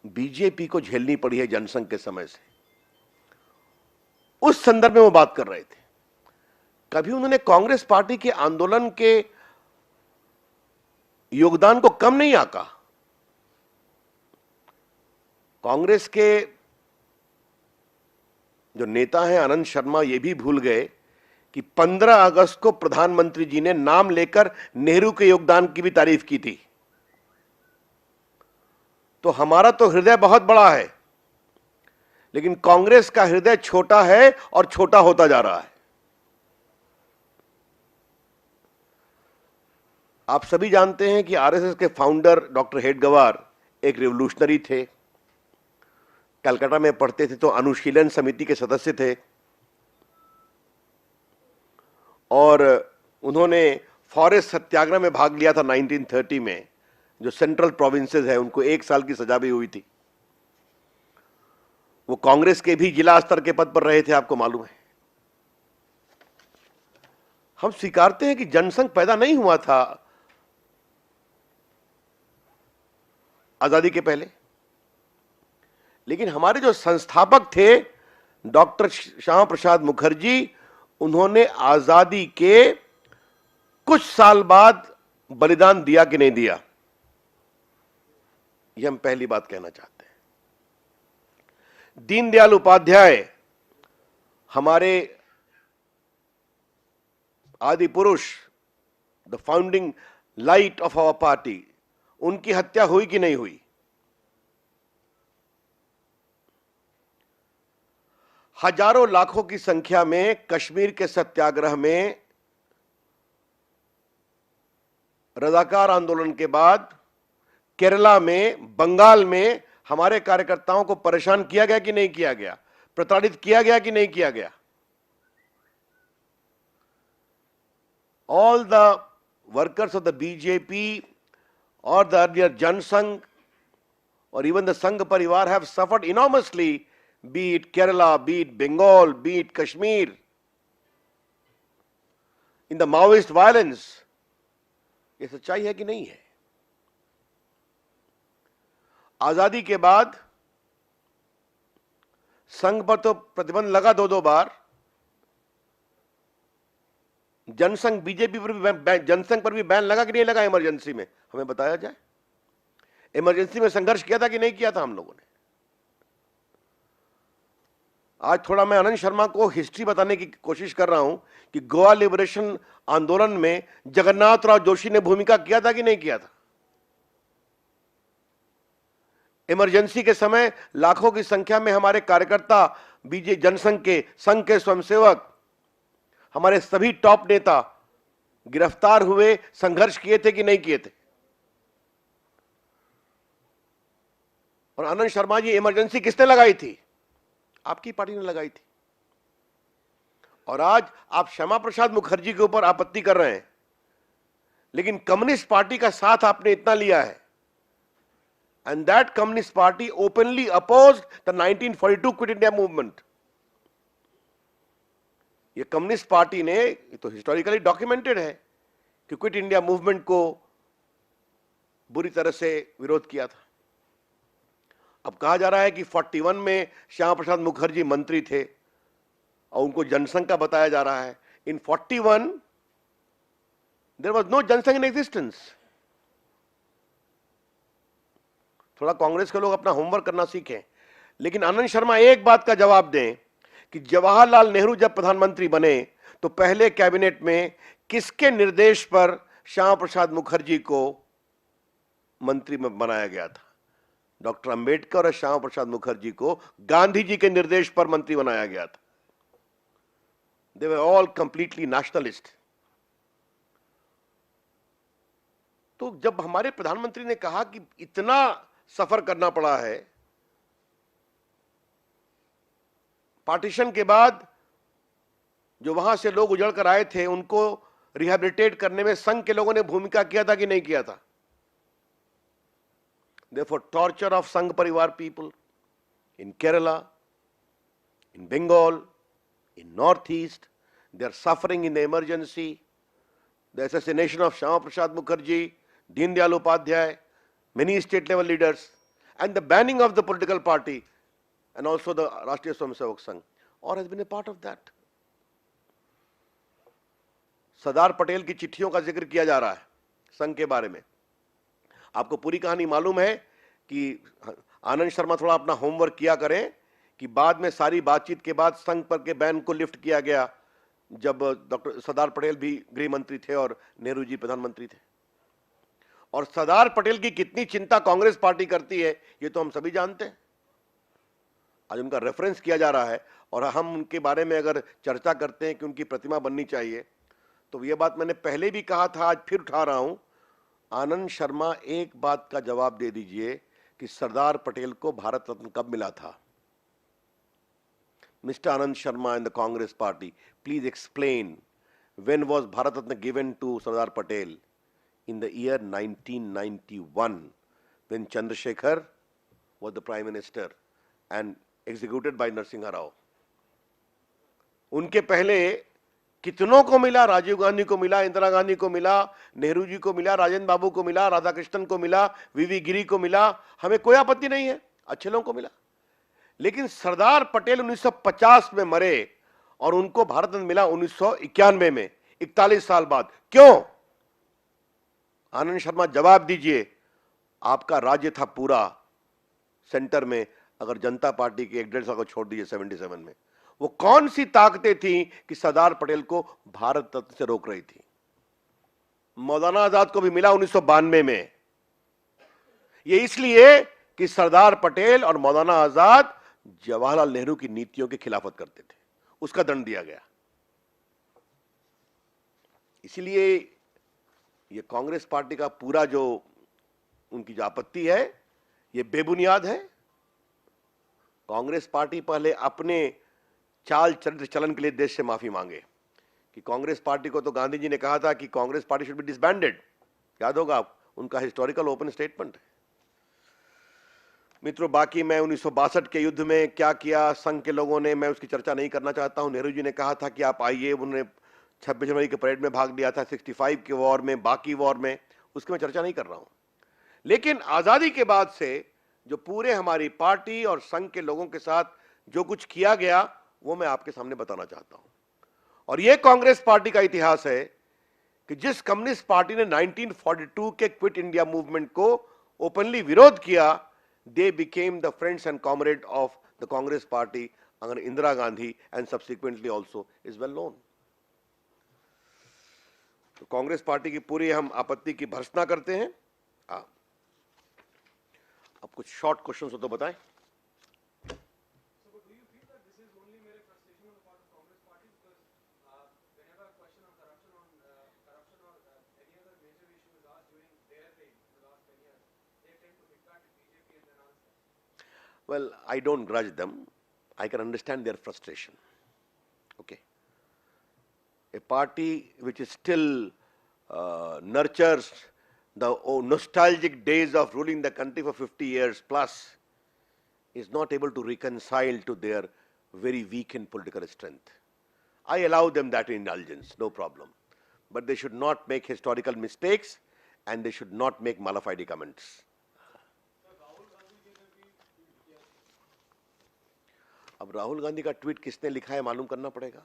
BJP को झेलनी पड़ी है जनसंघ के समय से, उस संदर्भ में वो बात कर रहे थे। कभी उन्होंने कांग्रेस पार्टी के आंदोलन के योगदान को कम नहीं आंका। कांग्रेस के जो नेता हैं आनंद शर्मा ये भी भूल गए कि 15 अगस्त को प्रधानमंत्री जी ने नाम लेकर नेहरू के योगदान की भी तारीफ की थी। तो हमारा तो हृदय बहुत बड़ा है, लेकिन कांग्रेस का हृदय छोटा है और छोटा होता जा रहा है। आप सभी जानते हैं कि आरएसएस के फाउंडर डॉक्टर हेडगेवार एक रिवोल्यूशनरी थे। कलकत्ता में पढ़ते थे तो अनुशीलन समिति के सदस्य थे और उन्होंने फॉरेस्ट सत्याग्रह में भाग लिया था 1930 में। जो सेंट्रल प्रोविंसेस है उनको 1 साल की सजा भी हुई थी। वो कांग्रेस के भी जिला स्तर के पद पर रहे थे, आपको मालूम है। हम स्वीकारते हैं कि जनसंघ पैदा नहीं हुआ था आजादी के पहले, लेकिन हमारे जो संस्थापक थे डॉक्टर श्यामा प्रसाद मुखर्जी, उन्होंने आजादी के कुछ साल बाद बलिदान दिया कि नहीं दिया, यह हम पहली बात कहना चाहते हैं। दीनदयाल उपाध्याय हमारे आदि पुरुष, the founding light of our party, उनकी हत्या हुई कि नहीं हुई? हजारों लाखों की संख्या में कश्मीर के सत्याग्रह में रजाकार आंदोलन के बाद केरला में, बंगाल में हमारे कार्यकर्ताओं को परेशान किया गया कि नहीं किया गया? प्रताड़ित किया गया कि नहीं किया गया? All the workers of the BJP or the earlier Jansangh or even the Sangh Parivar have suffered enormously, be it Kerala, be it Bengal, be it Kashmir, in the Maoist violence. ये सच्चाई है कि नहीं है? आजादी के बाद संघ पर तो प्रतिबंध लगा 2 बार। जनसंघ बीजेपी पर भी, जनसंघ पर भी बैन लगा कि नहीं लगा इमरजेंसी में? हमें बताया जाए। इमरजेंसी में संघर्ष किया था कि नहीं किया था हम लोगों ने? आज थोड़ा मैं आनंद शर्मा को हिस्ट्री बताने की कोशिश कर रहा हूं कि गोवा लिबरेशन आंदोलन में जगन्नाथ राव जोशी ने भूमिका किया था कि नहीं किया था? इमरजेंसी के समय लाखों की संख्या में हमारे कार्यकर्ता, बीजे जनसंघ के, संघ के स्वयंसेवक, हमारे सभी टॉप नेता गिरफ्तार हुए, संघर्ष किए थे कि नहीं किए थे? और आनंद शर्मा जी, इमरजेंसी किसने लगाई थी? आपकी पार्टी ने लगाई थी। और आज आप श्यामा प्रसाद मुखर्जी के ऊपर आपत्ति कर रहे हैं, लेकिन कम्युनिस्ट पार्टी का साथ आपने इतना लिया है, and that communist party openly opposed the 1942 quit India movement. ये कम्युनिस्ट पार्टी ने, ये तो हिस्टोरिकली डॉक्यूमेंटेड है कि क्विट इंडिया मूवमेंट को बुरी तरह से विरोध किया था। अब कहा जा रहा है कि 41 में श्यामा प्रसाद मुखर्जी मंत्री थे और उनको जनसंघ का बताया जा रहा है। In 41 there was no Jansangh in existence. थोड़ा कांग्रेस के लोग अपना होमवर्क करना सीखें। लेकिन आनंद शर्मा एक बात का जवाब दें कि जवाहरलाल नेहरू जब प्रधानमंत्री बने तो पहले कैबिनेट में किसके निर्देश पर श्यामा प्रसाद मुखर्जी को मंत्री में बनाया गया था? डॉक्टर अंबेडकर और श्यामा प्रसाद मुखर्जी को गांधी जी के निर्देश पर मंत्री बनाया गया था। दे वर ऑल कंप्लीटली नेशनलिस्ट। तो जब हमारे प्रधानमंत्री ने कहा कि इतना सफर करना पड़ा है, पार्टीशन के बाद जो वहां से लोग उजड़ कर आए थे उनको रिहेबिलिटेट करने में संघ के लोगों ने भूमिका किया था कि नहीं किया था? Therefore, torture of Sangh Parivar people in Kerala, in Bengal, in Northeast, they are suffering in the emergency. The assassination of Shyama Prasad Mukherjee, Deen Dayal Upadhyay, many state level leaders. and the banning of the political party and also the Rashtriya Swayamsevak Sangh, or has been a part of that. Sardar Patel की चिट्ठियों का जिक्र किया जा रहा है संघ के बारे में. आपको पूरी कहानी मालूम है कि आनंद शर्मा थोड़ा अपना होमवर्क किया करें कि बाद में सारी बातचीत के बाद संघ पर के बैन को लिफ्ट किया गया जब डॉक्टर सरदार पटेल भी गृह मंत्री थे और नेहरू जी प्रधानमंत्री थे. और सरदार पटेल की कितनी चिंता कांग्रेस पार्टी करती है ये तो हम सभी जानते हैं. आज उनका रेफरेंस किया जा रहा है और हम उनके बारे में अगर चर्चा करते हैं कि उनकी प्रतिमा बननी चाहिए, तो ये बात मैंने पहले भी कहा था, आज फिर उठा रहा हूं. आनंद शर्मा एक बात का जवाब दे दीजिए कि सरदार पटेल को भारत रत्न कब मिला था. Mister Anand Sharma in the Congress party, please explain when was Bharat Ratna given to Sardar Patel. In the year 1991, when Chandrasekhar was the Prime Minister and executed by Narasimha Rao. उनके पहले कितनों को मिला, राजीव गांधी को मिला, इंदिरा गांधी को मिला, नेहरू जी को मिला, राजेंद्र बाबू को मिला, राधाकृष्णन को मिला, वीवी गिरी को मिला, हमें कोई आपत्ति नहीं है, अच्छे लोगों को मिला. लेकिन सरदार पटेल 1950 में मरे और उनको भारत रत्न मिला 1991 में, 41 साल बाद. क्यों? आनंद शर्मा जवाब दीजिए. आपका राज्य था पूरा सेंटर में, अगर जनता पार्टी के 1.5 साल को छोड़ दीजिए 77 में, वो कौन सी ताकतें थी कि सरदार पटेल को भारत रत्न से रोक रही थी? मौलाना आजाद को भी मिला 1992 में. ये इसलिए कि सरदार पटेल और मौलाना आजाद जवाहरलाल नेहरू की नीतियों की खिलाफत करते थे, उसका दंड दिया गया. इसलिए ये कांग्रेस पार्टी का पूरा जो उनकी जो आपत्ति है ये बेबुनियाद है. कांग्रेस पार्टी पहले अपने चाल चरित्र चलन के लिए देश से माफी मांगे कि कांग्रेस पार्टी को तो गांधी जी ने कहा था कि Congress party should be disbanded. याद होगा आप, उनका हिस्टोरिकल ओपन स्टेटमेंट है. मित्रों, बाकी मैं 1962 के युद्ध में क्या किया संघ के लोगों ने, मैं उसकी चर्चा नहीं करना चाहता हूं. नेहरू जी ने कहा था कि आप आइए, उन्होंने 26 जनवरी के परेड में भाग लिया था, 65 के वॉर में, बाकी वॉर में, उसकी मैं चर्चा नहीं कर रहा हूं. लेकिन आजादी के बाद से जो पूरे हमारी पार्टी और संघ के लोगों के साथ जो कुछ किया गया वो मैं आपके सामने बताना चाहता हूं. और यह कांग्रेस पार्टी का इतिहास है कि जिस कम्युनिस्ट पार्टी ने 1942 के क्विट इंडिया मूवमेंट को ओपनली विरोध किया, they became the friends and comrade of the Congress party under Indira Gandhi and subsequently also is well known. तो कांग्रेस पार्टी की पूरी हम आपत्ति की भर्त्सना करते हैं. अब कुछ शॉर्ट क्वेश्चन हो तो बताएं. Well, I don't grudge them. I can understand their frustration. Okay. A party which is still nurtures the nostalgic days of ruling the country for 50 years plus is not able to reconcile to their very weakened political strength. I allow them that indulgence, no problem. But they should not make historical mistakes and they should not make mala fide comments. अब राहुल गांधी का tweet किसने लिखा है मालूम करना पड़ेगा,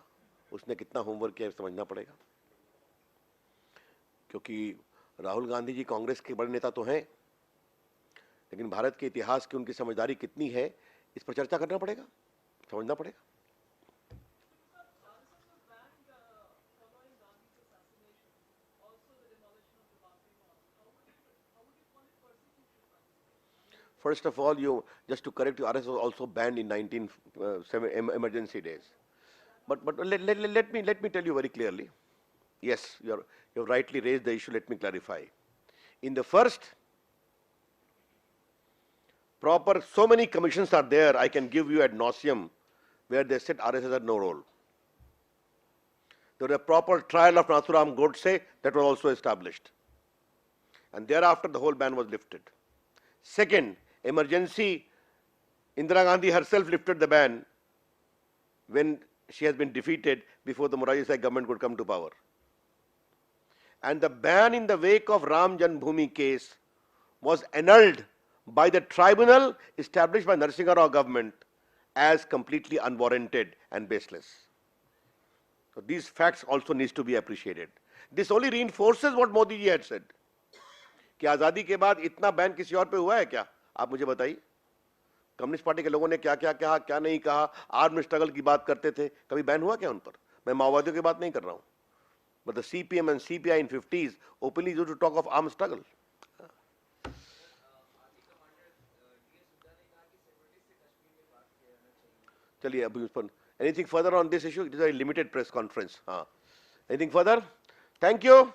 उसने कितना होमवर्क किया है समझना पड़ेगा. क्योंकि राहुल गांधी जी कांग्रेस के बड़े नेता तो हैं, लेकिन भारत के इतिहास की उनकी समझदारी कितनी है इस पर चर्चा करना पड़ेगा, समझना पड़ेगा. First of all, just to correct you, RS was also banned in 19 emergency days. But let me tell you very clearly. Yes, you have rightly raised the issue. Let me clarify. In the first proper, so many commissions are there, I can give you ad nauseum, where they said RSS had no role. There was a proper trial of Nathuram Godse that was also established. And thereafter the whole ban was lifted. Second, emergency, Indira Gandhi herself lifted the ban when she has been defeated before the Morarji Desai government could come to power. And the ban in the wake of Ram Janmabhoomi case was annulled by the tribunal established by Narasimha Rao government as completely unwarranted and baseless. So these facts also needs to be appreciated. This only reinforces what Modi ji had said. कि आजादी के बाद इतना ban किसी और पे हुआ है क्या? आप मुझे बताइए. कम्युनिस्ट पार्टी के लोगों ने क्या क्या कहा, क्या नहीं कहा, आर्म स्ट्रगल की बात करते थे, कभी बैन हुआ क्या उन पर? मैं माओवादियों की बात नहीं कर रहा हूं. But the CPM and CPI in 50s openly used to talk of armed struggle. चलिए अभी उस पर anything further on this issue? It is a limited press conference. हाँ. Anything further? Thank you.